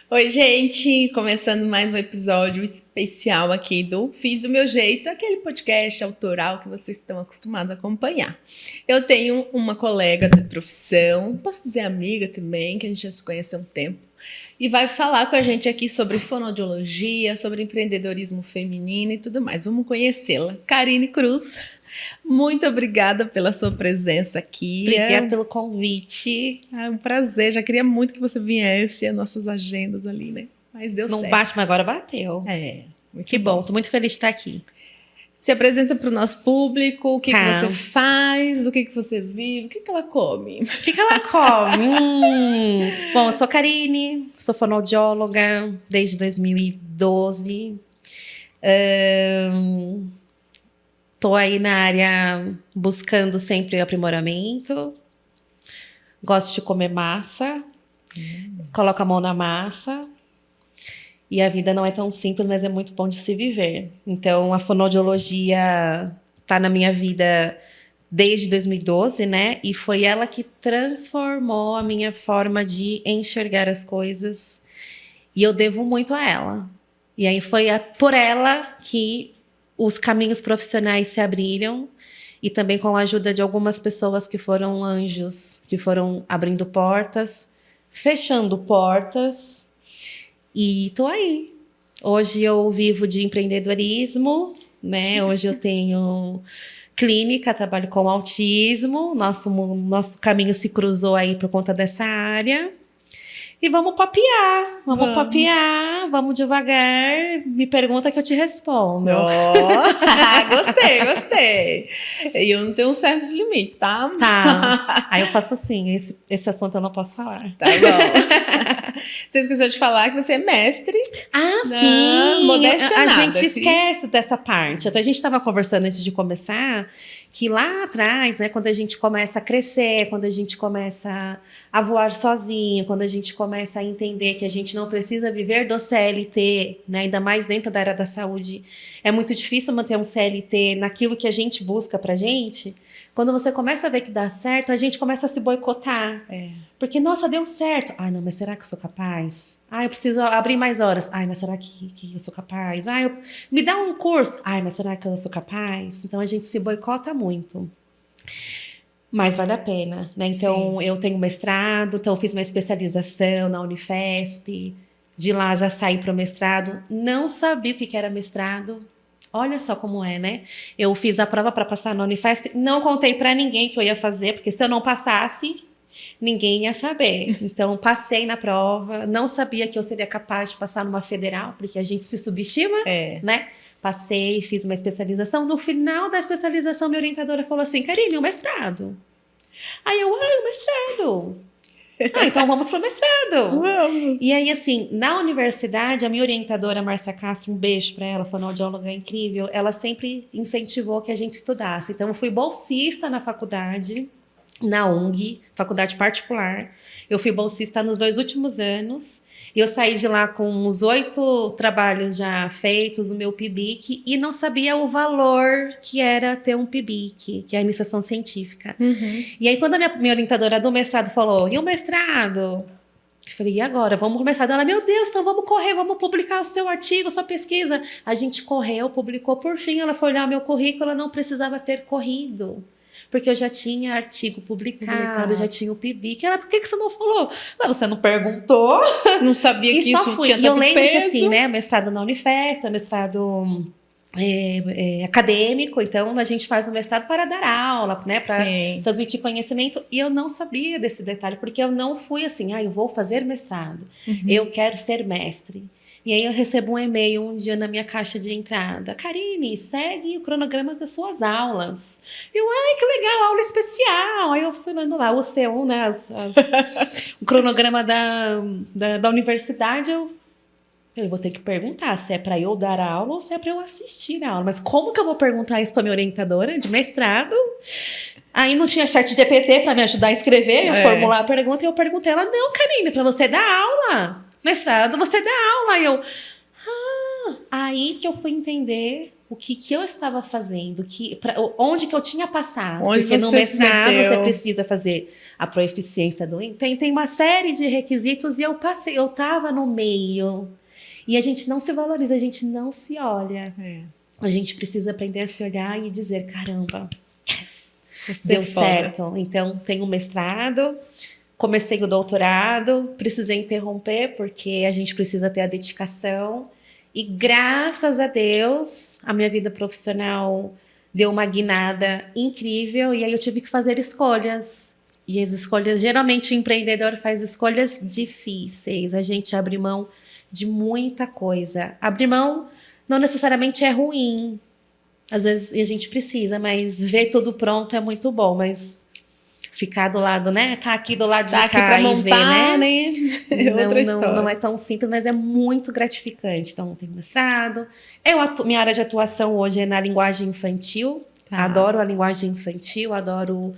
Oi, gente! Começando mais um episódio especial aqui do Fiz do Meu Jeito, aquele podcast autoral que vocês estão acostumados a acompanhar. Eu tenho uma colega de profissão, posso dizer amiga também, que a gente já se conhece há um tempo, e vai falar com a gente aqui sobre fonoaudiologia, sobre empreendedorismo feminino e tudo mais. Vamos conhecê-la. Karine Cruz, muito obrigada pela sua presença aqui. Obrigada pelo convite. É um prazer. Já queria muito que você viesse, as nossas agendas ali, né? Mas deu certo. Não bate, mas agora bateu. Muito que bom. Tô muito feliz de estar aqui. Se apresenta para o nosso público, o que você faz, do que você vive, o que ela come. O que ela come? Bom, eu sou Karine, sou fonoaudióloga desde 2012. Tô aí na área buscando sempre aprimoramento. Gosto de comer massa. Coloco a mão na massa. E a vida não é tão simples, mas é muito bom de se viver. Então, a fonoaudiologia está na minha vida desde 2012, né? E foi ela que transformou a minha forma de enxergar as coisas. E eu devo muito a ela. E aí foi por ela que os caminhos profissionais se abriram. E também com a ajuda de algumas pessoas que foram anjos, que foram abrindo portas, fechando portas. E tô aí. Hoje eu vivo de empreendedorismo, né? Hoje eu tenho clínica, trabalho com autismo. Nosso caminho se cruzou aí por conta dessa área. E vamos papear, vamos devagar. Me pergunta que eu te respondo. Gostei. E eu não tenho certos limites, tá? Tá. Aí eu faço assim, esse assunto eu não posso falar. Tá bom. Você esqueceu de falar que você é mestre. Sim! Modéstia a nada, gente esquece dessa parte. Então, a gente estava conversando antes de começar que lá atrás, né, quando a gente começa a crescer, quando a gente começa a voar sozinho, quando a gente começa a entender que a gente não precisa viver do CLT, né, ainda mais dentro da área da saúde, é muito difícil manter um CLT naquilo que a gente busca pra gente. Quando você começa a ver que dá certo, a gente começa a se boicotar. Porque, nossa, deu certo. Ai, não, mas será que eu sou capaz? Ai, eu preciso abrir mais horas. Ai, mas será que eu sou capaz? Ai, me dá um curso. Ai, mas será que eu sou capaz? Então, a gente se boicota muito. Mas vale a pena, né? Então, eu tenho mestrado, então eu fiz uma especialização na Unifesp. De lá, já saí para o mestrado. Não sabia o que era mestrado. Olha só como é, né? Eu fiz a prova para passar na Unifesp, não contei para ninguém que eu ia fazer, porque se eu não passasse, ninguém ia saber. Então, passei na prova, não sabia que eu seria capaz de passar numa federal, porque a gente se subestima, né? Passei, fiz uma especialização. No final da especialização, minha orientadora falou assim, Karine, o mestrado. Aí eu, o mestrado. Então vamos para o mestrado. Vamos. E aí, assim, na universidade, a minha orientadora, Márcia Castro, um beijo para ela, fonoaudióloga incrível, ela sempre incentivou que a gente estudasse. Então, eu fui bolsista na faculdade, na UNG, faculdade particular. Eu fui bolsista nos 2 últimos anos. E eu saí de lá com uns 8 trabalhos já feitos, o meu PIBIC, e não sabia o valor que era ter um PIBIC, que é a iniciação científica. E aí, quando a minha orientadora do mestrado falou, e o mestrado? Eu falei, e agora? Vamos começar? Ela, meu Deus, então vamos correr, vamos publicar o seu artigo, a sua pesquisa. A gente correu, publicou, por fim, ela foi olhar o meu currículo, ela não precisava ter corrido. Porque eu já tinha artigo publicado, já tinha o PIBIC. Ela, por que você não falou? Você não perguntou. Não sabia que isso tinha tanto peso. E eu lembro que, assim, né, mestrado na Unifesp, mestrado acadêmico, então a gente faz um mestrado para dar aula, né, para transmitir conhecimento. E eu não sabia desse detalhe, porque eu não fui assim, eu vou fazer mestrado, eu quero ser mestre. E aí eu recebo um e-mail um dia na minha caixa de entrada. Karine, segue o cronograma das suas aulas. Eu, que legal, aula especial. Aí eu fui lendo lá, o C1, né, o cronograma da universidade. Eu vou ter que perguntar se é para eu dar aula ou se é para eu assistir a aula. Mas como que eu vou perguntar isso para minha orientadora de mestrado? Aí não tinha chat GPT para me ajudar a escrever, a formular a pergunta. E eu perguntei ela, não, Karine, para você dar aula. Mestrado, você dá aula. Aí eu, aí que eu fui entender o que eu estava fazendo, onde que eu tinha passado. Onde porque no você se mestrado meteu. você precisa fazer a proeficiência do... Tem uma série de requisitos e eu estava no meio. E a gente não se valoriza, a gente não se olha. A gente precisa aprender a se olhar e dizer, caramba, yes, deu certo. Então, tenho um mestrado, comecei o doutorado, precisei interromper porque a gente precisa ter a dedicação. E graças a Deus, a minha vida profissional deu uma guinada incrível e aí eu tive que fazer escolhas. E as escolhas, geralmente o empreendedor faz escolhas difíceis. A gente abre mão de muita coisa. Abrir mão não necessariamente é ruim. Às vezes a gente precisa, mas ver tudo pronto é muito bom. Mas ficar do lado, né? Tá aqui do lado de cá aqui pra montar, ver, né? É outra história. Não é tão simples, mas é muito gratificante. Então, tenho mestrado. Minha área de atuação hoje é na linguagem infantil. Adoro a linguagem infantil, adoro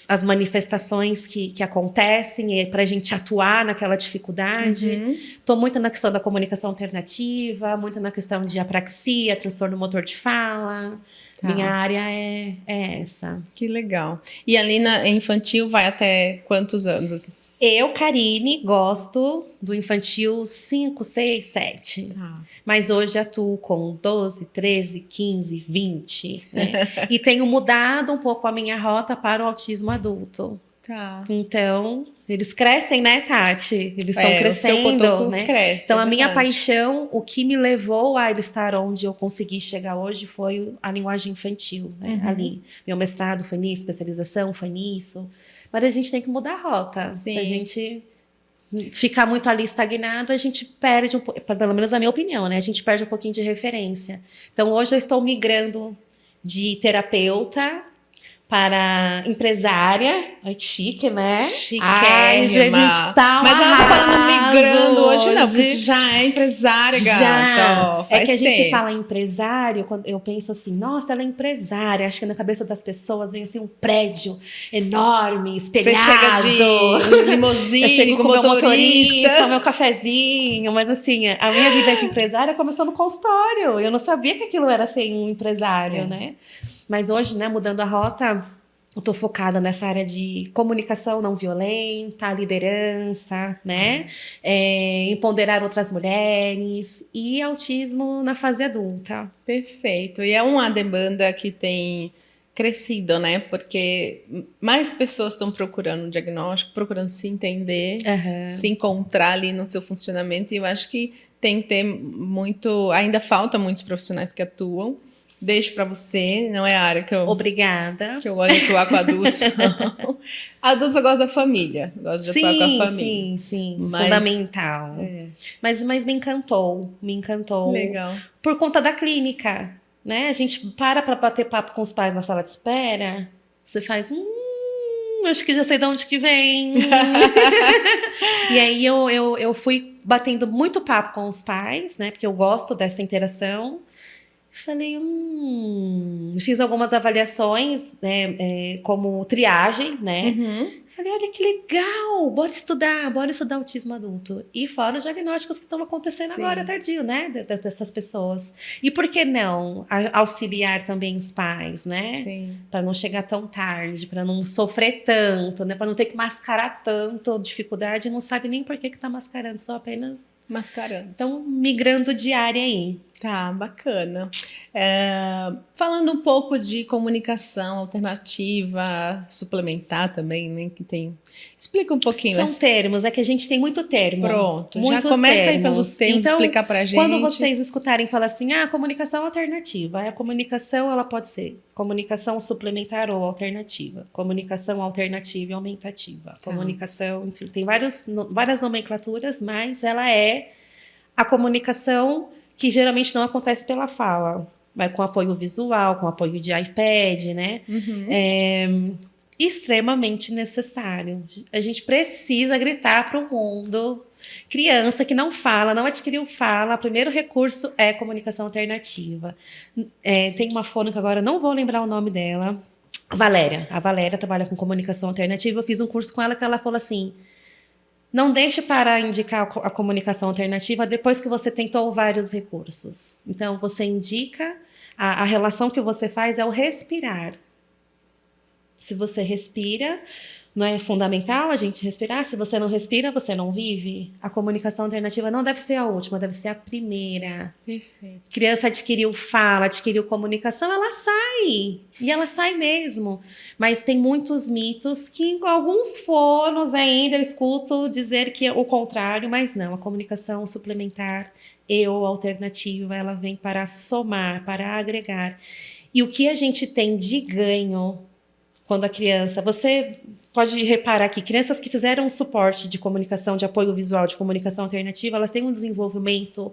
as manifestações que acontecem para a gente atuar naquela dificuldade. Estou muito na questão da comunicação alternativa, muito na questão de apraxia, transtorno motor de fala. Minha área é essa. Que legal. E ali na infantil vai até quantos anos? Eu, Karine, gosto do infantil 5, 6, 7. Mas hoje atuo com 12, 13, 15, 20. Né? E tenho mudado um pouco a minha rota para o autismo adulto. Então, eles crescem, né, Tati? Eles estão crescendo, né? Cresce, então, a minha paixão, o que me levou a estar onde eu consegui chegar hoje foi a linguagem infantil, né? Ali. Meu mestrado foi nisso, especialização foi nisso. Mas a gente tem que mudar a rota. Sim. Se a gente ficar muito ali estagnado, a gente perde, pelo menos na minha opinião, né? A gente perde um pouquinho de referência. Então, hoje eu estou migrando de terapeuta para empresária. Ai, que chique, né? Chiquérrima. Ai, gente, tá Mas ela tá falando migrando hoje não, porque hoje. você já é empresária, Já. gata. É que a gente fala empresário, quando eu penso assim, nossa, ela é empresária. Acho que na cabeça das pessoas vem assim um prédio enorme, espelhado. Você chega de limousine, eu chego com motorista. meu motorista, meu cafezinho. Mas assim, a minha vida de empresária começou no consultório. Eu não sabia que aquilo era ser um empresário, né? Mas hoje, né, mudando a rota, eu tô focada nessa área de comunicação não violenta, liderança, né? Empoderar outras mulheres e autismo na fase adulta. Perfeito. E é uma demanda que tem crescido, né? Porque mais pessoas estão procurando um diagnóstico, procurando se entender, se encontrar ali no seu funcionamento. E eu acho que tem que ter muito... Ainda falta muitos profissionais que atuam. Deixo para você, não é a área que eu... Obrigada. Que eu gosto de atuar com adultos, não. Adultos eu gosto da família. Gosto de atuar com a família. Sim. Fundamental. Mas me encantou. Legal. Por conta da clínica, né? A gente para bater papo com os pais na sala de espera. Você faz... acho que já sei de onde que vem. E aí eu fui batendo muito papo com os pais, né? Porque eu gosto dessa interação. Falei, fiz algumas avaliações, né, como triagem, né? Falei, olha que legal, bora estudar autismo adulto. E fora os diagnósticos que estão acontecendo agora, tardio, né? Dessas pessoas. E por que não auxiliar também os pais, né? Para não chegar tão tarde, para não sofrer tanto, né? Para não ter que mascarar tanto dificuldade, não sabe nem por que tá mascarando, só apenas mascarando. Então, migrando de área aí. Tá, bacana. Falando um pouco de comunicação alternativa, suplementar também, né? Que tem. Explica um pouquinho. São termos, é que a gente tem muito termo. Pronto, muitos já começa termos. aí pelos termos, então, explicar pra gente. Quando vocês escutarem falar assim, comunicação alternativa. A comunicação, ela pode ser comunicação suplementar ou alternativa. Comunicação alternativa e aumentativa. Comunicação, enfim, tem várias nomenclaturas, mas ela é a comunicação que geralmente não acontece pela fala, vai com apoio visual, com apoio de iPad, né? Extremamente necessário. A gente precisa gritar para o mundo. Criança que não fala, não adquiriu fala, o primeiro recurso é comunicação alternativa. Tem uma fono que agora não vou lembrar o nome dela. A Valéria trabalha com comunicação alternativa. Eu fiz um curso com ela que ela falou assim: Não deixe para indicar a comunicação alternativa depois que você tentou vários recursos. Então, você indica, a relação que você faz é o respirar. Se você respira, não é fundamental a gente respirar? Se você não respira, você não vive? A comunicação alternativa não deve ser a última, deve ser a primeira. Perfeito. Criança adquiriu fala, adquiriu comunicação, ela sai. E ela sai mesmo. Mas tem muitos mitos que em alguns fonos ainda eu escuto dizer que é o contrário, mas não. A comunicação suplementar ou alternativa, ela vem para somar, para agregar. E o que a gente tem de ganho quando a criança... Você pode reparar que crianças que fizeram um suporte de comunicação, de apoio visual, de comunicação alternativa, elas têm um desenvolvimento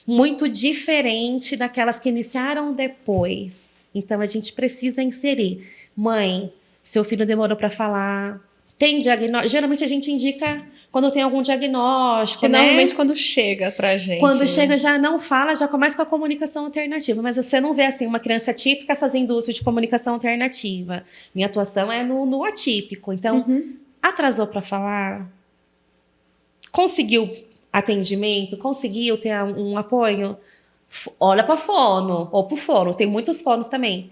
muito diferente daquelas que iniciaram depois. Então, a gente precisa inserir. Mãe, seu filho demorou para falar. Tem diagnóstico? Geralmente, a gente indica quando tem algum diagnóstico, Que né? normalmente quando chega pra gente. Quando chega, já não fala, já começa com a comunicação alternativa. Mas você não vê, assim, uma criança típica fazendo uso de comunicação alternativa. Minha atuação é no atípico. Então, atrasou para falar? Conseguiu atendimento? Conseguiu ter um apoio? Olha para fono, ou para o fono. Tem muitos fonos também.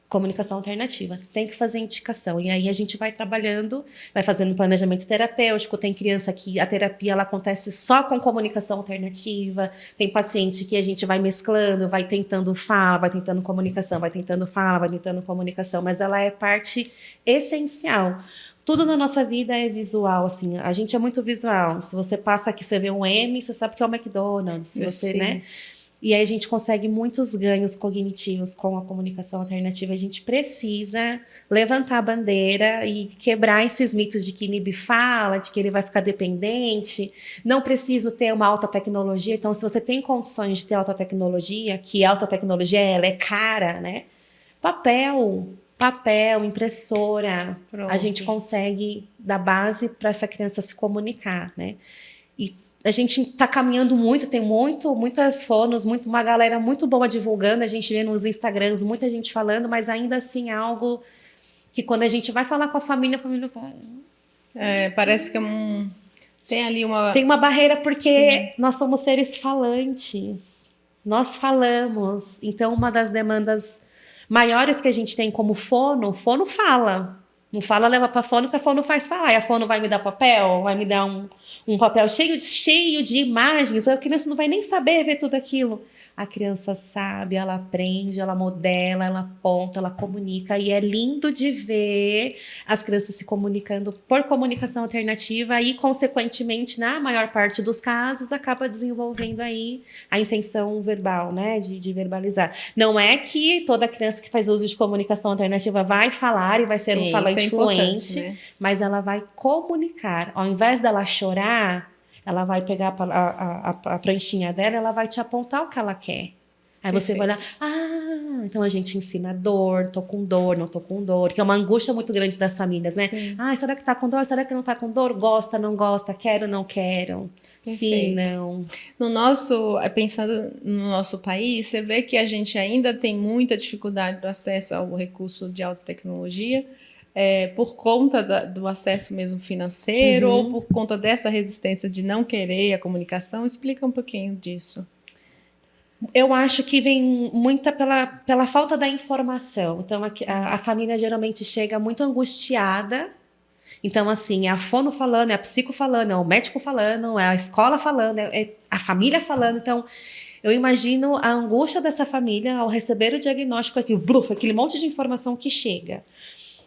Comunicação alternativa. Tem que fazer indicação. E aí a gente vai trabalhando, vai fazendo planejamento terapêutico. Tem criança que a terapia ela acontece só com comunicação alternativa. Tem paciente que a gente vai mesclando, vai tentando fala, vai tentando comunicação, vai tentando fala, vai tentando comunicação. Mas ela é parte essencial. Tudo na nossa vida é visual, assim. A gente é muito visual. Se você passa aqui, você vê um M, você sabe que é o McDonald's. Se você, né? E aí a gente consegue muitos ganhos cognitivos com a comunicação alternativa. A gente precisa levantar a bandeira e quebrar esses mitos de que inibe fala, de que ele vai ficar dependente. Não preciso ter uma alta tecnologia. Então, se você tem condições de ter alta tecnologia, que alta tecnologia ela é cara, né? Papel, impressora. Pronto. A gente consegue dar base para essa criança se comunicar, né? E a gente está caminhando muito, tem muitas fonos, uma galera muito boa divulgando, a gente vê nos Instagrams muita gente falando, mas ainda assim é algo que quando a gente vai falar com a família fala... Parece que tem ali uma... Tem uma barreira porque nós somos seres falantes, nós falamos. Então, uma das demandas maiores que a gente tem como fono fala. Não fala, leva para a fono, que a fono faz falar. E a fono vai me dar papel, vai me dar um papel cheio de imagens. A criança não vai nem saber ver tudo aquilo. A criança sabe, ela aprende, ela modela, ela aponta, ela comunica. E é lindo de ver as crianças se comunicando por comunicação alternativa e, consequentemente, na maior parte dos casos, acaba desenvolvendo aí a intenção verbal, né? De verbalizar. Não é que toda criança que faz uso de comunicação alternativa vai falar e vai ser um falante fluente, né? Mas ela vai comunicar. Ao invés dela chorar, ela vai pegar a pranchinha dela, ela vai te apontar o que ela quer. Aí você vai olhar, então a gente ensina dor, tô com dor, não tô com dor, que é uma angústia muito grande das famílias, né? Sim. Será que tá com dor? Será que não tá com dor? Gosta, não gosta? Quero, não quero? Perfeito. Sim, não. Pensando no nosso país, você vê que a gente ainda tem muita dificuldade do acesso ao recurso de alta tecnologia, por conta do acesso mesmo financeiro, ou por conta dessa resistência de não querer a comunicação? Explica um pouquinho disso. Eu acho que vem muita pela falta da informação. Então, a família geralmente chega muito angustiada. Então, assim, é a fono falando, é a psico falando, é o médico falando, é a escola falando, é a família falando. Então, eu imagino a angústia dessa família ao receber o diagnóstico, aquele monte de informação que chega.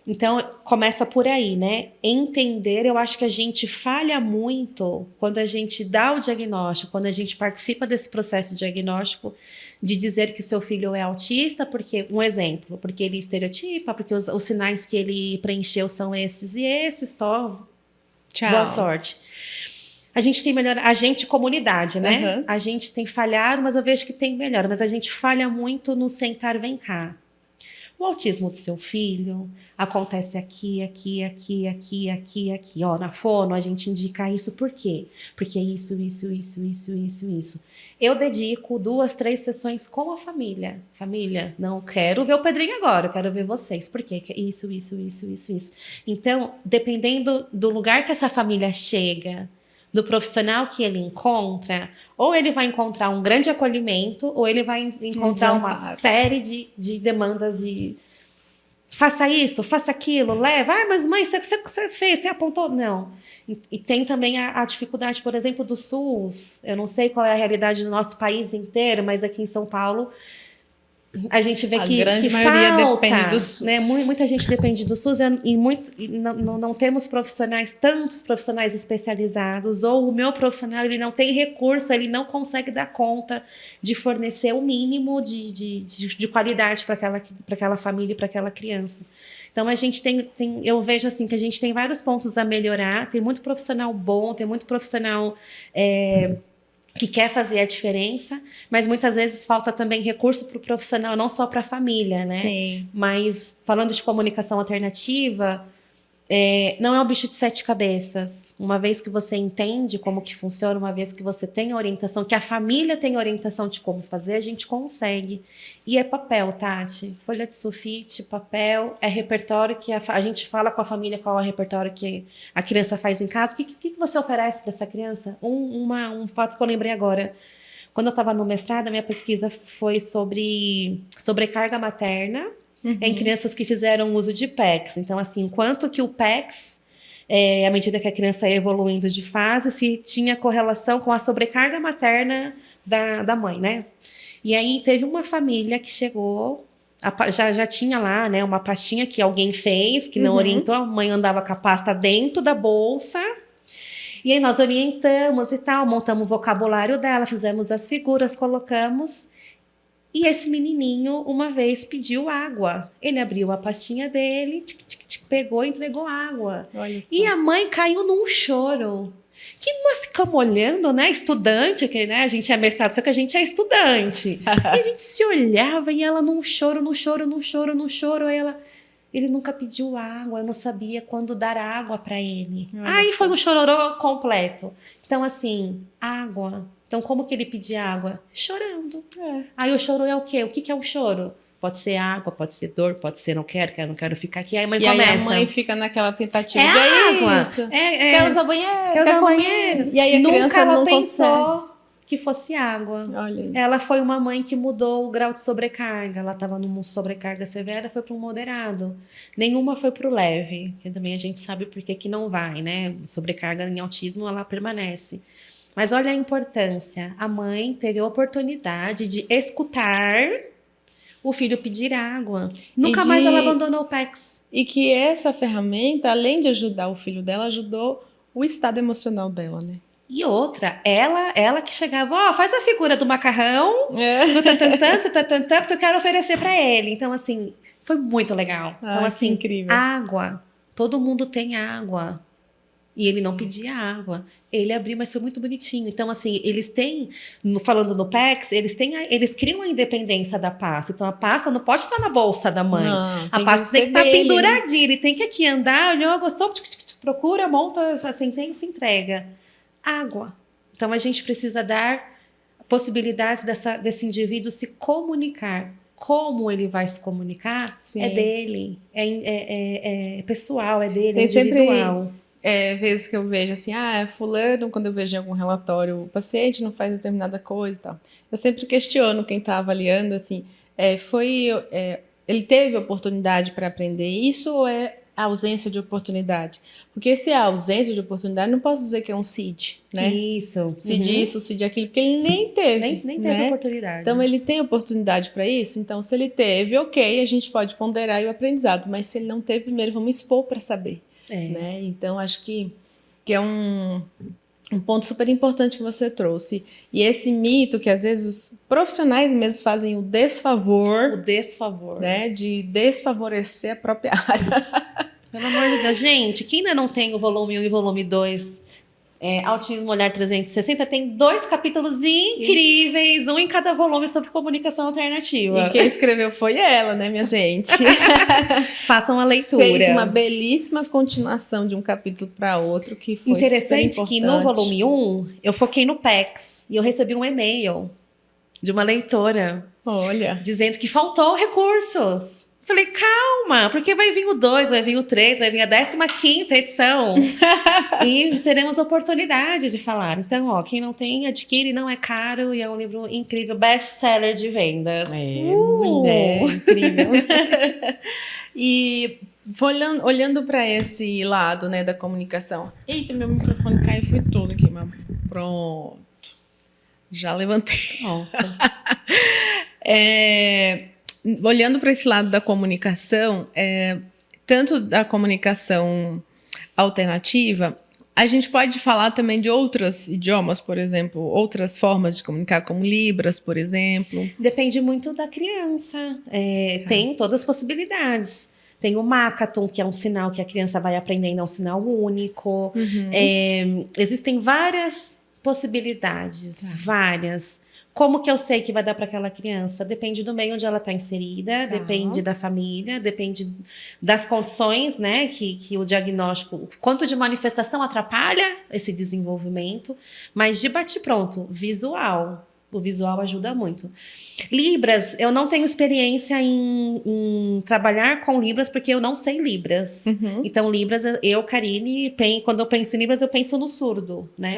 Então, começa por aí, né? Entender, eu acho que a gente falha muito quando a gente dá o diagnóstico, quando a gente participa desse processo de diagnóstico, de dizer que seu filho é autista, porque ele estereotipa, porque os sinais que ele preencheu são esses e esses, tchau. Boa sorte. A gente tem comunidade, né? A gente tem falhado, mas eu vejo que tem melhor, mas a gente falha muito no sentar, vem cá. O autismo do seu filho acontece aqui. Ó, na fono a gente indica isso por quê? Porque isso. Eu dedico 2, 3 sessões com a família. Família, não quero ver o Pedrinho agora, eu quero ver vocês. Por quê? Isso. Então, dependendo do lugar que essa família chega, do profissional que ele encontra, ou ele vai encontrar um grande acolhimento, ou ele vai encontrar uma série de demandas de faça isso, faça aquilo, leva. Mas mãe, você fez, você apontou? Não. E tem também a dificuldade, por exemplo, do SUS. Eu não sei qual é a realidade do nosso país inteiro, mas aqui em São Paulo a gente vê que grande maioria falta, depende do SUS. Né? Muita gente depende do SUS e não temos tantos profissionais especializados, ou o meu profissional ele não tem recurso, ele não consegue dar conta de fornecer o mínimo de qualidade para aquela família e para aquela criança. Então, a gente eu vejo assim que a gente tem vários pontos a melhorar, tem muito profissional bom, tem muito profissional que quer fazer a diferença, mas muitas vezes falta também recurso para o profissional, não só para a família, né? Sim. Mas falando de comunicação alternativa, não é um bicho de 7 cabeças. Uma vez que você entende como que funciona, uma vez que você tem a orientação, que a família tem a orientação de como fazer, a gente consegue. E é papel, Tati. Folha de sulfite, papel, é repertório que a gente fala com a família qual é o repertório que a criança faz em casa. O que você oferece para essa criança? Um fato que eu lembrei agora. Quando eu estava no mestrado, a minha pesquisa foi sobre sobrecarga materna, em crianças que fizeram uso de PECs. Então, assim, quanto que o PECs, à medida que a criança ia evoluindo de fase, se tinha correlação com a sobrecarga materna da mãe, né? E aí teve uma família que chegou, já tinha lá, né, uma pastinha que alguém fez, que não orientou, a mãe andava com a pasta dentro da bolsa. E aí nós orientamos e tal, montamos o vocabulário dela, fizemos as figuras, colocamos. E esse menininho, uma vez, pediu água. Ele abriu a pastinha dele, pegou e entregou água. E a mãe caiu num choro. Que nós ficamos olhando, né? Estudante, que, né? A gente é mestrado, só que a gente é estudante. E a gente se olhava e ela num choro. Ele nunca pediu água, eu não sabia quando dar água para ele. Aí foi um chororô completo. Então, assim, água... Então, como que ele pedia água? Chorando. Aí o choro é o quê? O que é o choro? Pode ser água, pode ser dor, pode ser não quero ficar aqui. Aí a mãe começa. Aí a mãe fica naquela tentativa de água. Isso. Quer usar banheiro? Quer usar banheiro? E aí a Nunca criança ela não pensou consegue. Que fosse água. Olha isso. Ela foi uma mãe que mudou o grau de sobrecarga. Ela estava numa sobrecarga severa, foi para um moderado. Nenhuma foi para o leve, que também a gente sabe por que não vai, né? Sobrecarga em autismo, ela permanece. Mas olha a importância. A mãe teve a oportunidade de escutar o filho pedir água. Nunca mais ela abandonou o PECs. E que essa ferramenta, além de ajudar o filho dela, ajudou o estado emocional dela, né? E outra, ela que chegava, faz a figura do macarrão, do tatantã, porque eu quero oferecer para ele. Então, assim, foi muito legal. Então, assim, incrível. Água. Todo mundo tem água. E ele não pedia água. Ele abriu, mas foi muito bonitinho. Então, assim, eles têm, falando no PECs, eles criam a independência da pasta. Então, a pasta não pode estar na bolsa da mãe. Não, a pasta tem que estar penduradinha. Ele tem que aqui andar, olhou, gostou, procura, monta a sentença e entrega. Água. Então, a gente precisa dar possibilidades desse indivíduo se comunicar. Como ele vai se comunicar é dele. É pessoal, é dele, é individual. Vezes que eu vejo assim, fulano, quando eu vejo em algum relatório, o paciente não faz determinada coisa e tal. Eu sempre questiono quem está avaliando, assim, ele teve oportunidade para aprender isso ou é a ausência de oportunidade? Porque se é a ausência de oportunidade, não posso dizer que é um CID, né? Isso. CID isso, CID aquilo, porque ele nem teve. Nem teve oportunidade. Então, ele tem oportunidade para isso? Então, se ele teve, ok, a gente pode ponderar o aprendizado, mas se ele não teve, primeiro vamos expor para saber. Né? Então, acho que é um ponto super importante que você trouxe. E esse mito que, às vezes, os profissionais mesmo fazem o desfavor. Né? De desfavorecer a própria área. Pelo amor de Deus. Gente, quem ainda não tem o volume 1 e o volume 2 Autismo Olhar 360 tem 2 capítulos incríveis, um em cada volume sobre comunicação alternativa. E quem escreveu foi ela, né, minha gente? Façam a leitura. Fez uma belíssima continuação de um capítulo para outro que foi interessante super que no volume 1 eu foquei no PECS e eu recebi um e-mail de uma leitora dizendo que faltou recursos. Falei, calma, porque vai vir o 2, vai vir o 3, vai vir a 15ª edição. E teremos oportunidade de falar. Então, quem não tem, adquire, não é caro. E é um livro incrível, best-seller de vendas. Mulher, incrível. E olhando para esse lado, né, da comunicação. Eita, meu microfone caiu, foi todo aqui, mas pronto. Já levantei. Olhando para esse lado da comunicação, tanto da comunicação alternativa, a gente pode falar também de outros idiomas, por exemplo, outras formas de comunicar, como Libras, por exemplo. Depende muito da criança. Tem todas as possibilidades. Tem o Makaton, que é um sinal que a criança vai aprendendo, é um sinal único. Existem várias possibilidades, várias. Como que eu sei que vai dar para aquela criança? Depende do meio onde ela está inserida, depende da família, depende das condições, né? Que o diagnóstico, quanto de manifestação atrapalha esse desenvolvimento, mas de bate-pronto, visual. O visual ajuda muito. Libras, eu não tenho experiência em trabalhar com Libras, porque eu não sei Libras. Então, Libras, Karine, quando eu penso em Libras, eu penso no surdo, né?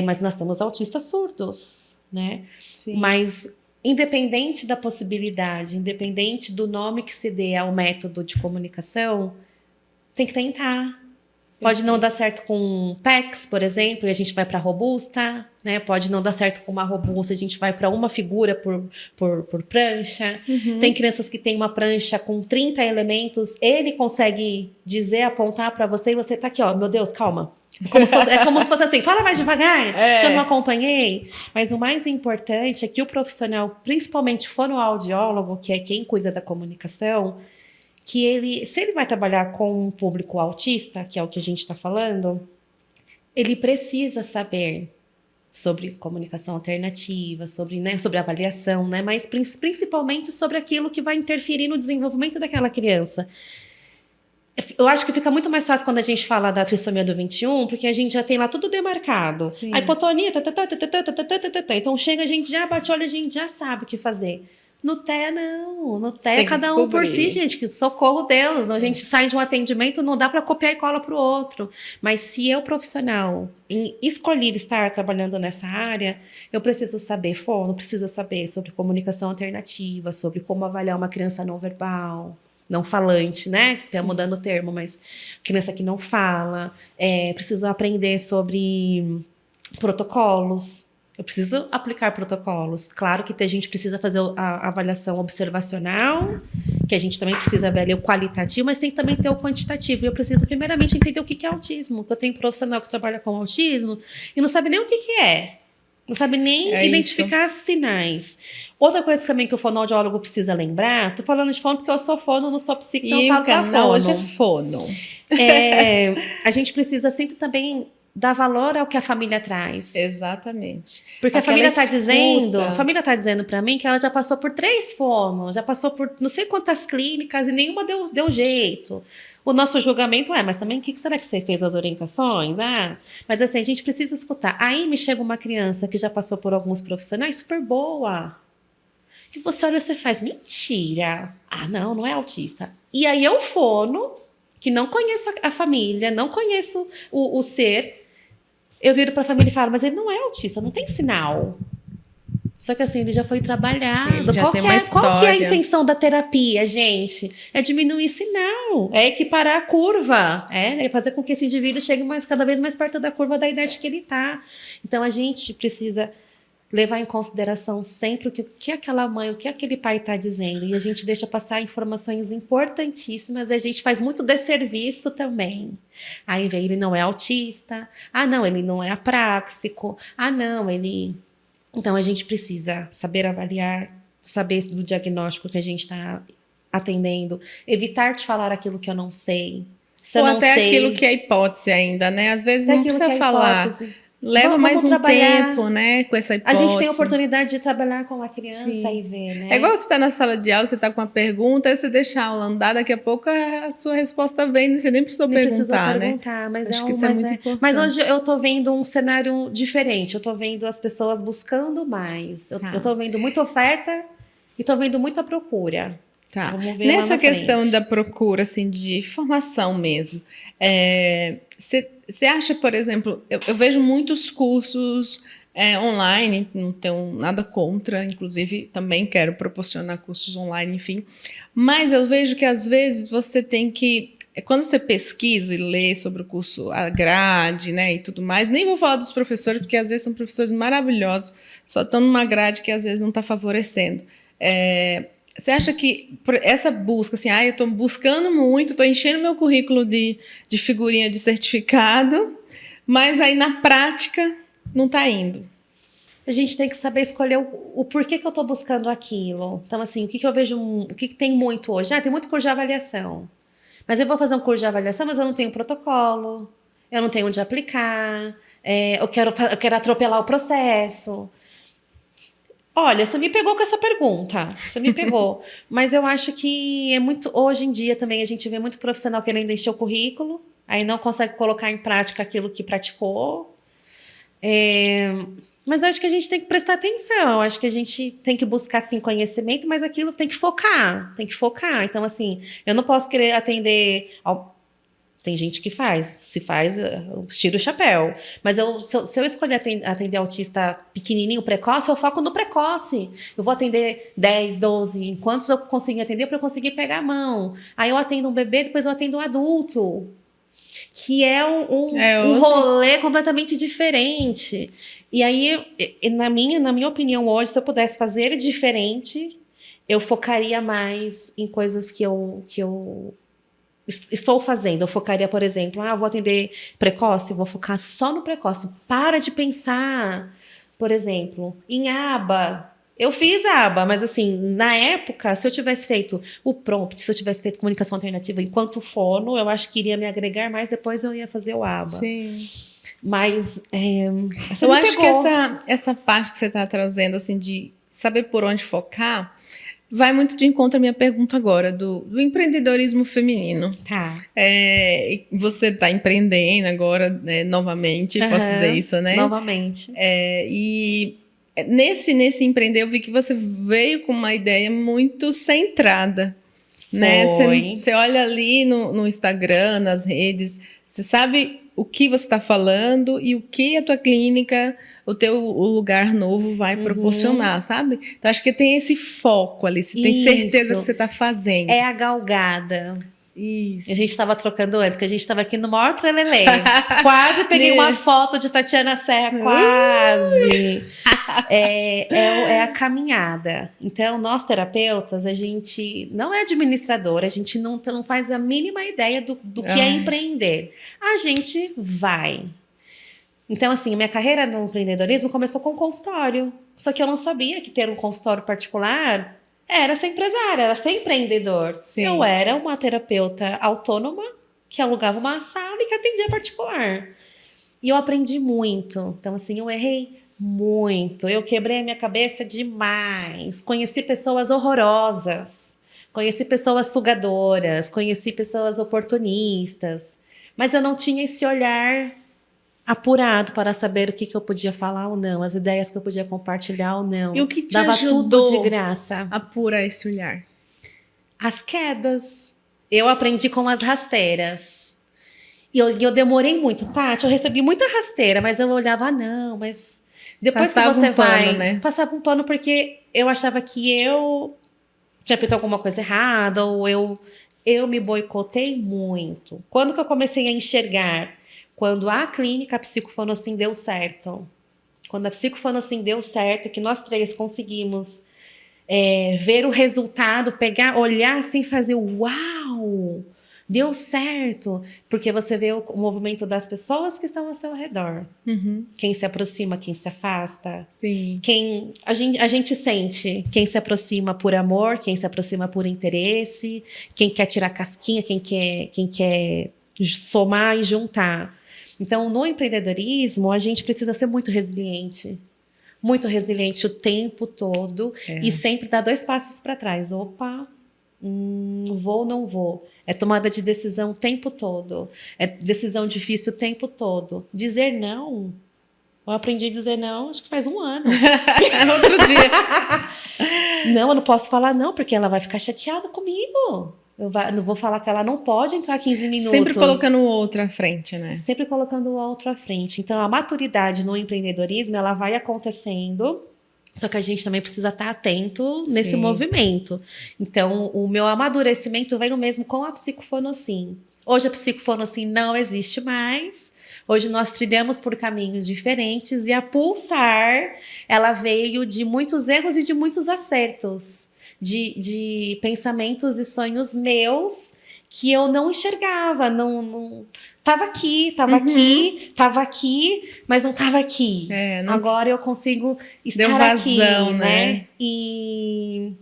Mas nós temos autistas surdos. Né? Mas independente da possibilidade, independente do nome que se dê ao método de comunicação, tem que tentar. Pode não dar certo com PECs, por exemplo, e a gente vai para robusta, né? Pode não dar certo com uma robusta, a gente vai para uma figura por prancha. Tem crianças que têm uma prancha com 30 elementos, ele consegue dizer, apontar para você e você tá aqui, meu Deus, calma. É como se fosse assim, fala mais devagar, que eu não acompanhei. Mas o mais importante é que o profissional, principalmente fonoaudiólogo, que é quem cuida da comunicação, que se ele vai trabalhar com um público autista, que é o que a gente está falando, ele precisa saber sobre comunicação alternativa, sobre avaliação, né? Mas principalmente sobre aquilo que vai interferir no desenvolvimento daquela criança. Eu acho que fica muito mais fácil quando a gente fala da trissomia do 21, porque a gente já tem lá tudo demarcado. A hipotonia, então chega, a gente já bate o olho, a gente já sabe o que fazer. No TEA, não. No TEA, cada um por si, gente. Que socorro Deus. A gente sai de um atendimento, não dá para copiar e cola para o outro. Mas se eu, profissional, escolher estar trabalhando nessa área, eu preciso saber fono, preciso saber sobre comunicação alternativa, sobre como avaliar uma criança não verbal. Não falante, né? Está mudando o termo, mas criança que não fala. Preciso aprender sobre protocolos. Eu preciso aplicar protocolos. Claro que a gente precisa fazer a avaliação observacional, que a gente também precisa avaliar o qualitativo, mas tem que também ter o quantitativo. E eu preciso, primeiramente, entender o que é autismo. Porque eu tenho um profissional que trabalha com autismo e não sabe nem o que é. Não sabe nem identificar sinais. Outra coisa também que o fonoaudiólogo precisa lembrar, tô falando de fono porque eu sou fono, não sou psico, então eu falo da fono. Hoje é fono. A gente precisa sempre também dar valor ao que a família traz. Exatamente. Porque a família está dizendo para mim que ela já passou por 3 fonos, já passou por não sei quantas clínicas e nenhuma deu jeito. O nosso julgamento mas também o que será que você fez as orientações? Mas assim, a gente precisa escutar. Aí me chega uma criança que já passou por alguns profissionais super boa. E você olha e você faz, mentira. Não é autista. E aí eu fono, que não conheço a família, não conheço o ser, eu viro para a família e falo, mas ele não é autista, não tem sinal. Só que assim, ele já foi trabalhado. Qual que é a intenção da terapia, gente? É diminuir sinal, é equiparar a curva, é fazer com que esse indivíduo chegue cada vez mais perto da curva da idade que ele está. Então, a gente precisa levar em consideração sempre o que aquela mãe, o que aquele pai está dizendo. E a gente deixa passar informações importantíssimas, e a gente faz muito desserviço também. Aí vem, ele não é autista, não, ele não é apráxico, não, ele... Então, a gente precisa saber avaliar, saber do diagnóstico que a gente está atendendo, evitar de falar aquilo que eu não sei, Se eu Ou não até sei, aquilo que é hipótese ainda, né? Às vezes se não aquilo precisa que é falar. hipótese. Leva Vamos mais um trabalhar. tempo, né? Com essa A hipótese. gente tem a oportunidade de trabalhar com a criança Sim. e ver, né? É igual você está na sala de aula, você está com uma pergunta, aí você deixa a aula andar, daqui a pouco a sua resposta vem, você nem precisou Nem precisou perguntar, né? perguntar, mas Acho é que um, isso é muito importante. Mas hoje eu tô vendo um cenário diferente. Eu tô vendo as pessoas buscando mais. Eu tô vendo muita oferta e tô vendo muita procura. Tá. Vamos ver Nessa lá na questão frente. da procura, assim, de formação mesmo, você acha, por exemplo, eu vejo muitos cursos online, não tenho nada contra, inclusive também quero proporcionar cursos online, enfim, mas eu vejo que às vezes você tem que, quando você pesquisa e lê sobre o curso, a grade, né, e tudo mais, nem vou falar dos professores, porque às vezes são professores maravilhosos, só estão numa grade que às vezes não está favorecendo. Você acha que essa busca, assim, eu estou buscando muito, estou enchendo meu currículo de figurinha de certificado, mas aí na prática não está indo? A gente tem que saber escolher o porquê que eu tô buscando aquilo. Então, assim, o que eu vejo, o que tem muito hoje? Tem muito curso de avaliação. Mas eu vou fazer um curso de avaliação, mas eu não tenho protocolo, eu não tenho onde aplicar, eu quero atropelar o processo. Olha, você me pegou com essa pergunta. Você me pegou. Mas eu acho que é muito. Hoje em dia também a gente vê muito profissional querendo encher o currículo, aí não consegue colocar em prática aquilo que praticou. Mas eu acho que a gente tem que prestar atenção. Acho que a gente tem que buscar, sim, conhecimento, mas aquilo tem que focar. Tem que focar. Então, assim, eu não posso querer atender ao. Tem gente que faz, se faz, eu tiro o chapéu. Mas se eu escolher atender autista pequenininho, precoce, eu foco no precoce. Eu vou atender 10, 12, quantos eu conseguir atender para eu conseguir pegar a mão. Aí eu atendo um bebê, depois eu atendo um adulto. Que é um rolê completamente diferente. E aí, na minha opinião hoje, se eu pudesse fazer diferente, eu focaria mais em coisas que eu estou fazendo. Eu focaria, por exemplo, vou atender precoce, vou focar só no precoce. Para de pensar, por exemplo, em aba. Eu fiz aba, mas assim, na época, se eu tivesse feito o prompt, se eu tivesse feito comunicação alternativa enquanto fono, eu acho que iria me agregar mais, depois eu ia fazer o aba. Sim. Mas eu acho que essa parte que você está trazendo, assim, de saber por onde focar, vai muito de encontro à minha pergunta agora, do empreendedorismo feminino. Tá. Você está empreendendo agora, né, novamente, posso dizer isso, né? Novamente. E nesse empreender, eu vi que você veio com uma ideia muito centrada. Né? Você olha ali no Instagram, nas redes, você sabe o que você está falando e o que a tua clínica, o lugar novo vai proporcionar, sabe? Então, acho que tem esse foco ali, você tem certeza do que você está fazendo. É a galgada. Isso. A gente estava trocando antes, que a gente estava aqui no maior trelelê. Quase peguei uma foto de Tatiana Serra, quase. É a caminhada. Então, nós terapeutas, a gente não é administrador, a gente não faz a mínima ideia do que é empreender. A gente vai. Então, assim, minha carreira no empreendedorismo começou com um consultório. Só que eu não sabia que ter um consultório particular era ser empresária, era ser empreendedor. Sim. Eu era uma terapeuta autônoma que alugava uma sala e que atendia particular. E eu aprendi muito. Então, assim, eu errei muito. Eu quebrei a minha cabeça demais. Conheci pessoas horrorosas. Conheci pessoas sugadoras. Conheci pessoas oportunistas. Mas eu não tinha esse olhar apurado para saber o que eu podia falar ou não, as ideias que eu podia compartilhar ou não. E o que te Dava ajudou tudo de graça. A apurar esse olhar? As quedas. Eu aprendi com as rasteiras. E eu demorei muito. Tati, eu recebi muita rasteira, mas eu olhava, não, mas depois passava que você vai... Né? Passava um pano porque eu achava que eu tinha feito alguma coisa errada ou eu me boicotei muito. Quando que eu comecei a enxergar? Quando a clínica Psicofonosim deu certo. Quando a Psicofonosim deu certo, que nós três conseguimos ver o resultado, olhar assim e fazer uau! Deu certo! Porque você vê o movimento das pessoas que estão ao seu redor. Quem se aproxima, quem se afasta. Sim. A gente sente quem se aproxima por amor, quem se aproxima por interesse, quem quer tirar casquinha, quem quer somar e juntar. Então, no empreendedorismo, a gente precisa ser muito resiliente o tempo todo e sempre dar 2 passos para trás. Opa, vou ou não vou? É tomada de decisão o tempo todo. É decisão difícil o tempo todo. Dizer não. Eu aprendi a dizer não, acho que faz 1 ano. Outro dia. Não, eu não posso falar não, porque ela vai ficar chateada comigo. Não vou falar que ela não pode entrar 15 minutos. Sempre colocando o outro à frente, né? Sempre colocando o outro à frente. Então, a maturidade no empreendedorismo, ela vai acontecendo, só que a gente também precisa estar atento nesse movimento. Então, o meu amadurecimento veio mesmo com a psicofonossim. Hoje a psicofonossim não existe mais. Hoje nós trilhamos por caminhos diferentes e a Pulsar, ela veio de muitos erros e de muitos acertos. De pensamentos e sonhos meus que eu não enxergava, não tava aqui, mas não tava aqui. Agora eu consigo estar deu vazão, aqui, né? E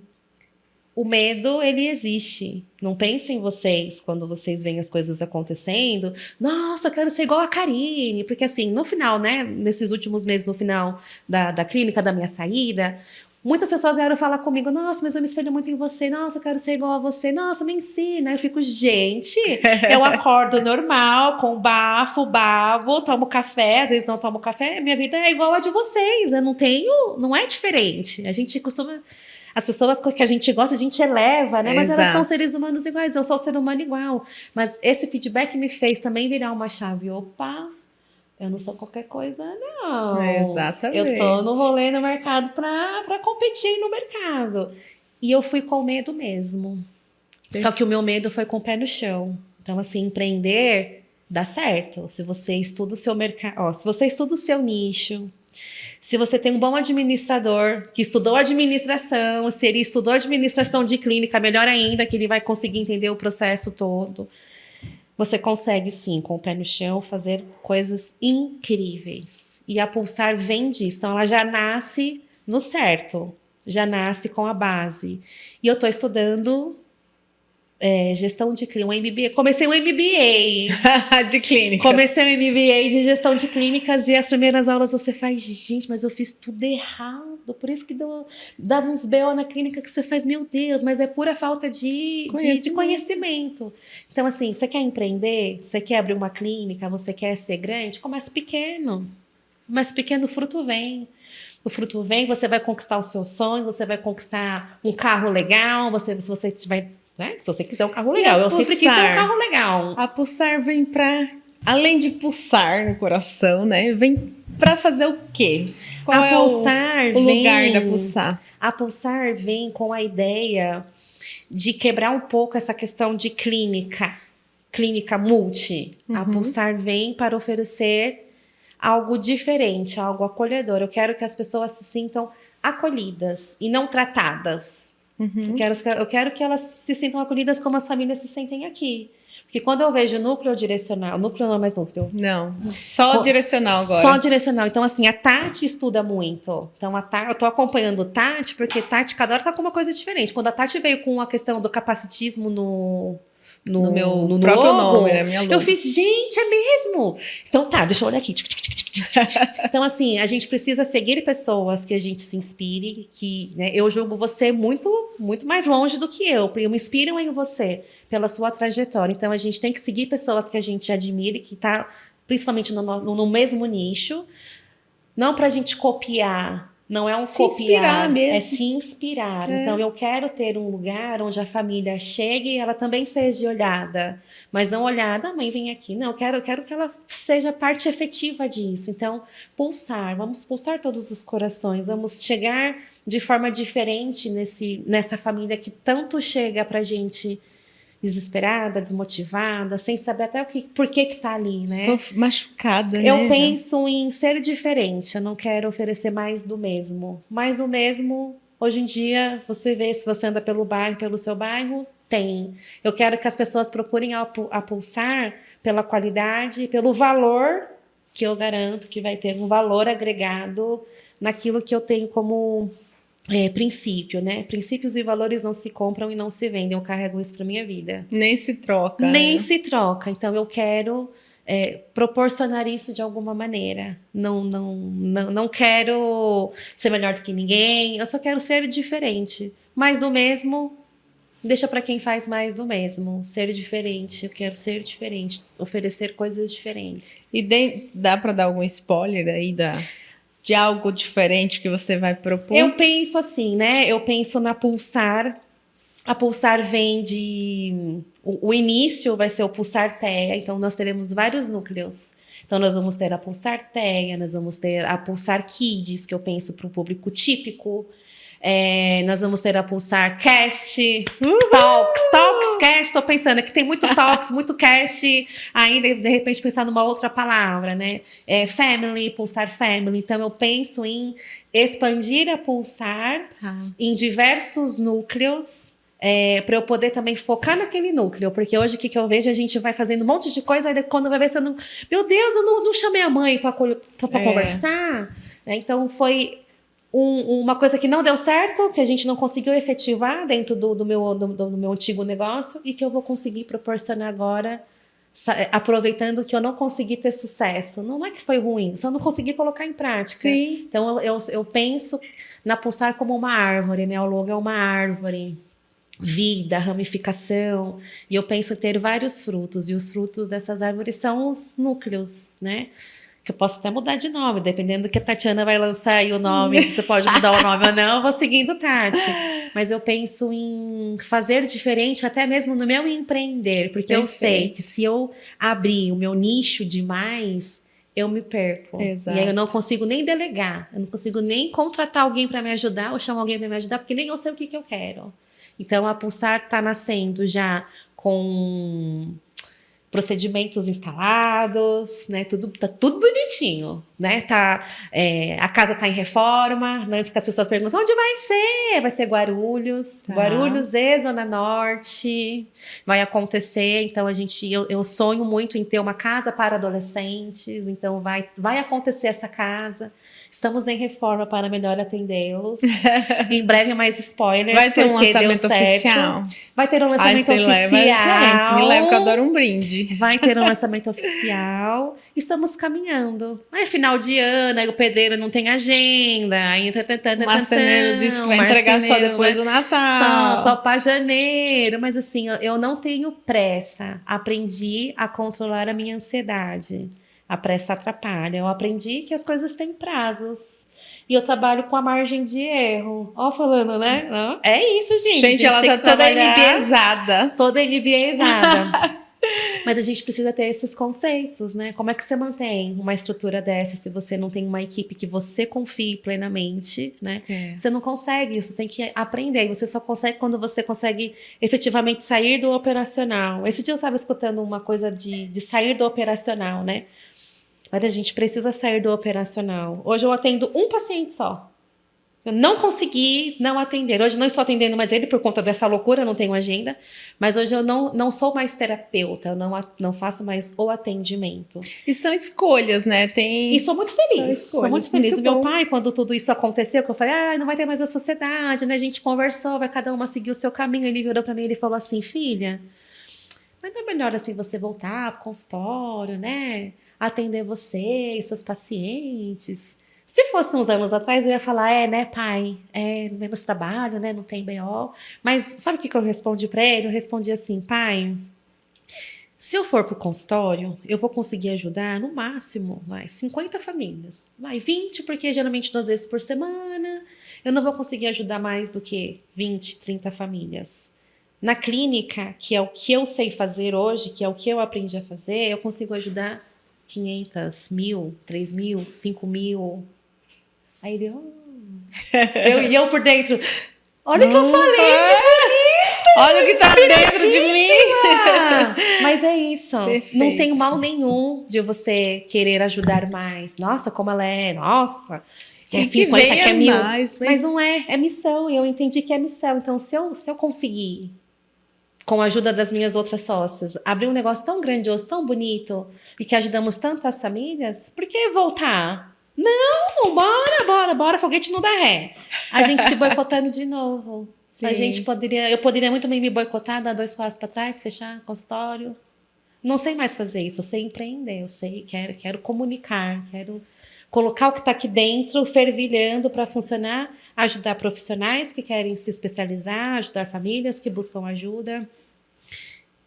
o medo, ele existe. Não pensem vocês, quando vocês veem as coisas acontecendo, nossa, eu quero ser igual a Karine, porque assim, no final, né, nesses últimos meses, no final da clínica, da minha saída, muitas pessoas vieram falar comigo, nossa, mas eu me espelho muito em você, nossa, eu quero ser igual a você, nossa, me ensina. Eu fico, gente, eu acordo normal, com bafo, babo, tomo café, às vezes não tomo café, minha vida é igual a de vocês, eu não é diferente. A gente costuma... As pessoas que a gente gosta, a gente eleva, né? Mas elas são seres humanos iguais, eu sou ser humano igual. Mas esse feedback me fez também virar uma chave. Opa, eu não sou qualquer coisa, não. Exatamente. Eu tô no rolê no mercado para competir no mercado. E eu fui com medo mesmo. Só que o meu medo foi com o pé no chão. Então, assim, empreender dá certo. Se você estuda o seu mercado, se você estuda o seu nicho, se você tem um bom administrador que estudou administração, se ele estudou administração de clínica, melhor ainda, que ele vai conseguir entender o processo todo. Você consegue, sim, com o pé no chão, fazer coisas incríveis. E a Pulsar vem disso. Então, ela já nasce no certo. Já nasce com a base. E eu estou estudando gestão de clínica, um MBA. Comecei um MBA. De clínicas. Comecei um MBA de gestão de clínicas e as primeiras aulas você faz, gente, mas eu fiz tudo errado. Por isso que dava uns BO na clínica que você faz, meu Deus, mas é pura falta de conhecimento. Então, assim, você quer empreender? Você quer abrir uma clínica? Você quer ser grande? Comece pequeno. Comece pequeno, o fruto vem. O fruto vem, você vai conquistar os seus sonhos, você vai conquistar um carro legal, se você tiver... Né? Se você quiser um carro legal. Eu sempre quis ter um carro legal. A Pulsar vem para, além de pulsar no coração, né? Vem para fazer o quê? Qual é o lugar da Pulsar? A Pulsar vem com a ideia de quebrar um pouco essa questão de clínica multi. A Pulsar vem para oferecer algo diferente, algo acolhedor. Eu quero que as pessoas se sintam acolhidas e não tratadas. Eu quero que elas se sintam acolhidas como as famílias se sentem aqui. Porque quando eu vejo núcleo direcional... Núcleo não é mais núcleo. Não, só direcional agora. Só direcional. Então, assim, a Tati estuda muito. Então, eu tô acompanhando a Tati, porque Tati cada hora tá com uma coisa diferente. Quando a Tati veio com a questão do capacitismo no meu próprio nome, né? Minha eu fiz, gente, é mesmo? Então, tá, deixa eu olhar aqui. Então, assim, a gente precisa seguir pessoas que a gente se inspire, que, né, eu julgo você muito, muito mais longe do que eu me inspiro em você, pela sua trajetória. Então, a gente tem que seguir pessoas que a gente admire, que tá principalmente no mesmo nicho, não pra gente copiar, não é um se copiar, inspirar mesmo. É se inspirar. Então, eu quero ter um lugar onde a família chegue e ela também seja olhada. Mas não olhada, mãe, vem aqui. Não, eu quero que ela seja parte efetiva disso. Então, vamos pulsar todos os corações, vamos chegar de forma diferente nessa família que tanto chega pra gente desesperada, desmotivada, sem saber até por que tá ali, né? Sou machucada, né? Eu penso em ser diferente, eu não quero oferecer mais do mesmo. Mais do mesmo, hoje em dia, você vê, se você anda pelo seu bairro, tem. Eu quero que as pessoas procurem a Pulsar pela qualidade, pelo valor que eu garanto que vai ter um valor agregado naquilo que eu tenho como princípio, né? Princípios e valores não se compram e não se vendem. Eu carrego isso para minha vida. Nem se troca. Nem né? se troca. Então, eu quero proporcionar isso de alguma maneira. Não quero ser melhor do que ninguém. Eu só quero ser diferente. Mais do mesmo, deixa para quem faz mais do mesmo. Ser diferente. Eu quero ser diferente. Oferecer coisas diferentes. E dá para dar algum spoiler aí de algo diferente que você vai propor? Eu penso assim, né? Eu penso na Pulsar. A Pulsar vem de... O início vai ser o Pulsar TEA, então nós teremos vários núcleos. Então nós vamos ter a Pulsar TEA, nós vamos ter a Pulsar Kids, que eu penso para um público típico. Nós vamos ter a Pulsar Cast, Talks, Cast. Estou pensando que tem muito Talks, muito Cast, ainda de repente pensar numa outra palavra, né? Family, Pulsar Family. Então eu penso em expandir a Pulsar em diversos núcleos. Para eu poder também focar naquele núcleo, porque hoje o que eu vejo, a gente vai fazendo um monte de coisa, aí quando vai ver, você não, meu Deus, eu não chamei a mãe para conversar, né? Então foi uma coisa que não deu certo, que a gente não conseguiu efetivar dentro do meu antigo negócio e que eu vou conseguir proporcionar agora, aproveitando que eu não consegui ter sucesso. Não é que foi ruim, só não consegui colocar em prática. Sim. Então eu penso na Pulsar como uma árvore, né? O logo é uma árvore. Vida, ramificação, e eu penso em ter vários frutos, e os frutos dessas árvores são os núcleos, né? Que eu posso até mudar de nome, dependendo do que a Tatiana vai lançar aí o nome, você pode mudar o nome ou não, eu vou seguindo Tati. Mas eu penso em fazer diferente, até mesmo no meu empreender, porque eu sei que se eu abrir o meu nicho demais, eu me perco. Exato. E aí eu não consigo nem delegar, eu não consigo nem contratar alguém para me ajudar, ou chamar alguém para me ajudar, porque nem eu sei o que eu quero. Então, a Pulsar está nascendo já com procedimentos instalados, né? Tá tudo bonitinho, né? A casa está em reforma. Antes que as pessoas perguntam, onde vai ser? Vai ser Guarulhos. Guarulhos e Zona Norte. Vai acontecer. Então, eu sonho muito em ter uma casa para adolescentes. Então, vai acontecer essa casa. Estamos em reforma para melhor atendê-los. Em breve mais spoilers. Vai ter um lançamento oficial? Vai ter um lançamento oficial. Leva, gente, me leva que eu adoro um brinde. Vai ter um lançamento oficial. Estamos caminhando. Aí final de ano, aí o pedreiro não tem agenda. Aí o marceneiro disse que vai entregar só depois do Natal. Só para janeiro. Mas assim, eu não tenho pressa. Aprendi a controlar a minha ansiedade. A pressa atrapalha. Eu aprendi que as coisas têm prazos. E eu trabalho com a margem de erro. Ó, falando, né? É isso, gente. Gente, ela tá toda MBAzada. Toda MBAzada. Mas a gente precisa ter esses conceitos, né? Como é que você mantém uma estrutura dessa se você não tem uma equipe que você confie plenamente, né? Você não consegue, você tem que aprender. Você só consegue quando você consegue efetivamente sair do operacional. Esse dia eu estava escutando uma coisa de sair do operacional, né? Mas a gente precisa sair do operacional. Hoje eu atendo um paciente só. Eu não consegui não atender. Hoje não estou atendendo mais ele por conta dessa loucura, não tenho agenda. Mas hoje eu não sou mais terapeuta, eu não faço mais o atendimento. E são escolhas, né? E sou muito feliz. Sou muito feliz. Muito o meu pai, quando tudo isso aconteceu, que eu falei, não vai ter mais a sociedade, né? A gente conversou, vai cada uma seguir o seu caminho. Ele virou para mim e ele falou assim, filha, mas não é melhor assim você voltar pro consultório, né? Atender você e seus pacientes. Se fosse uns anos atrás, eu ia falar, né, pai? Menos trabalho, né? Não tem BO. Mas sabe o que eu respondi para ele? Eu respondi assim, pai, se eu for pro consultório, eu vou conseguir ajudar no máximo, 50 famílias. 20, porque geralmente 2 vezes por semana. Eu não vou conseguir ajudar mais do que 20, 30 famílias. Na clínica, que é o que eu sei fazer hoje, que é o que eu aprendi a fazer, eu consigo ajudar 500, 1.000, 3.000, 5.000. Aí ele, eu por dentro, olha o que eu falei, olha o que tá dentro de mim. Mas é isso, Perfeito. Não tem mal nenhum de você querer ajudar mais. Nossa, como ela é, nossa, que 50, que é 1.000. Mais, mas não é missão, e eu entendi que é missão. Então, se eu conseguir, com a ajuda das minhas outras sócias, abrir um negócio tão grandioso, tão bonito, e que ajudamos tantas famílias, por que voltar? Não, bora, foguete não dá ré. A gente se boicotando de novo. Sim. Eu poderia muito bem me boicotar, dar 2 passos para trás, fechar consultório. Não sei mais fazer isso, eu sei empreender, quero comunicar, quero colocar o que está aqui dentro, fervilhando para funcionar, ajudar profissionais que querem se especializar, ajudar famílias que buscam ajuda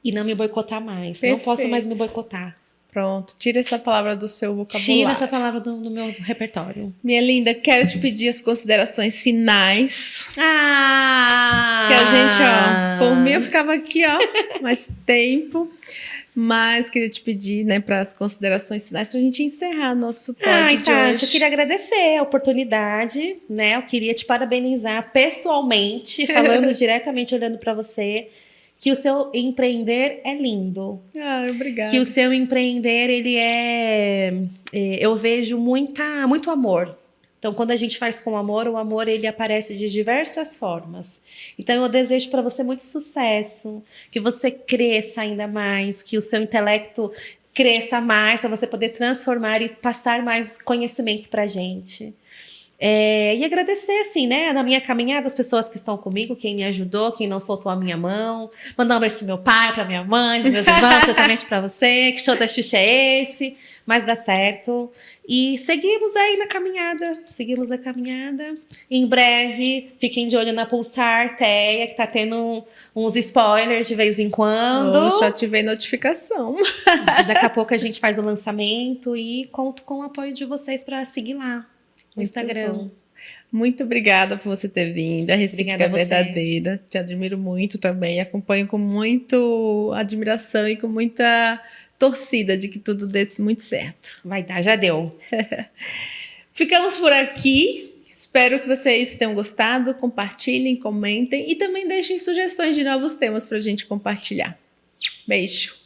e não me boicotar mais. Perfeito. Não posso mais me boicotar. Pronto, tira essa palavra do seu vocabulário. Tira essa palavra do meu repertório. Minha linda, quero te pedir as considerações finais. Ah! Que a gente, ó, por mim eu ficava aqui, ó, mais tempo. Mas queria te pedir, né, para as considerações finais, para a gente encerrar nosso pod de Tati, hoje. eu queria agradecer a oportunidade, né? Eu queria te parabenizar pessoalmente, falando diretamente, olhando para você, que o seu empreender é lindo. Ah, obrigada. Que o seu empreender, ele eu vejo muito amor. Então, quando a gente faz com amor, o amor ele aparece de diversas formas. Então, eu desejo para você muito sucesso, que você cresça ainda mais, que o seu intelecto cresça mais, para você poder transformar e passar mais conhecimento para a gente. E agradecer, assim, né, na minha caminhada, as pessoas que estão comigo, quem me ajudou, quem não soltou a minha mão. Mandar um beijo pro meu pai, pra minha mãe, pros meus irmãos, especialmente pra você. Que show da Xuxa é esse? Mas dá certo. E seguimos aí na caminhada. Em breve, fiquem de olho na Pulsar Teia, que tá tendo uns spoilers de vez em quando. Já ativei notificação. Daqui a pouco a gente faz o lançamento e conto com o apoio de vocês para seguir lá. No Instagram. Bom. Muito obrigada por você ter vindo. A recíproca é verdadeira. Te admiro muito também. Acompanho com muita admiração e com muita torcida de que tudo dê muito certo. Vai dar, já deu. Ficamos por aqui. Espero que vocês tenham gostado. Compartilhem, comentem e também deixem sugestões de novos temas para a gente compartilhar. Beijo.